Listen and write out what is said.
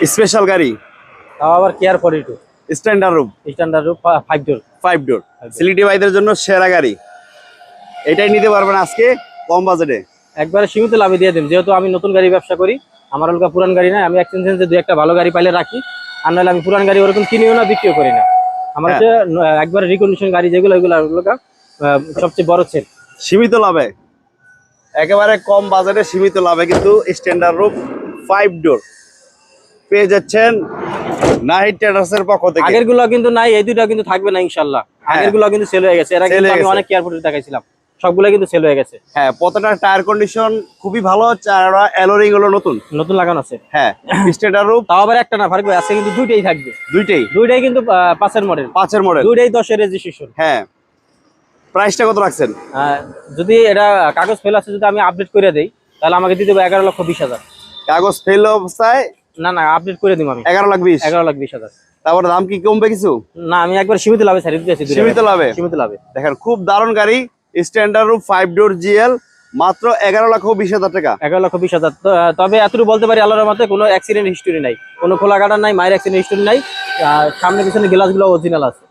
Special গাড়ি, তাও আবার কেয়ার 42 স্ট্যান্ডার্ড রুম, 5 ডোর। 5 ডোর। সিলেটি ভাইদের জন্য সেরা গাড়ি, এটাই নিতে পারবেন আজকে কম বাজেটে। একবারে সীমিত লাভে দিয়ে দিন, যেহেতু আমি নতুন গাড়ি ব্যবসা করি, আমার ওলকা পুরান গাড়ি না, আমি এক্সচেঞ্জে দুই একটা ভালো গাড়ি পাইলে রাখি, আর নাহলে আমি পুরান গাড়ি ওরকম কিনিও না, বিক্রিও করি না। আমার হচ্ছে একবারে রিকন্ডিশন গাড়ি যেগুলো, ওগুলো সবচেয়ে বড় সেল। সীমিত লাভে, একেবারে কম বাজেটে সীমিত লাভে কিন্তু স্ট্যান্ডার্ড রুম 5 ডোর পেয়ে যাচ্ছেন নাহিদ ট্রেডার্সের পক্ষ থেকে। আগের গুলো কিন্তু নাই, এই দুইটা কিন্তু থাকবে না ইনশাআল্লাহ। আগের গুলো কিন্তু সেল হয়ে গেছে, এর আগে আমি অনেক কেয়ার 42 দেখাইছিলাম, সবগুলো কিন্তু সেল হয়ে গেছে। হ্যাঁ, প্রত্যেকটা টায়ার কন্ডিশন খুবই ভালো, আর অ্যালোরিং হলো নতুন লাগানো আছে। হ্যাঁ, স্ট্যান্ডার্ড রুম তাও আবার একটা না, ফারুক ভাই, আছে কিন্তু দুইটাই থাকবে। দুইটাই কিন্তু 5 এর মডেল, দুইটাই 10 এর রেজিস্ট্রেশন। হ্যাঁ, প্রাইসটা কত রাখছেন? যদি এটা কাগজ ফেল আছে, যদি আমি আপডেট করে দেই, তাহলে আমাকে দিতে হবে 11,20,000। কাগজ ফেল অবস্থায়? না, আপডেট করে দিব আমি 11,20,000। তারপর দাম কি কমবে কিছু? না, আমি একবার সীমিত লাভে ছাড়িয়ে দিয়েছি। সীমিত লাভে দেখেন, খুব দারুণ গাড়ি, স্ট্যান্ডার্ড রুম 5 ডোর জিএল, মাত্র 11,20,000 টাকা। 11,20,000। তবে এতটুকু বলতে পারি, আল্লাহর রহমতে কোনো অ্যাক্সিডেন্ট হিস্টোরি নাই, কোনো খোলা কাটা নাই, মায়ের অ্যাক্সিডেন্ট হিস্টোরি নাই, সামনে পিছনে গ্লাসগুলো অরিজিনাল আছে।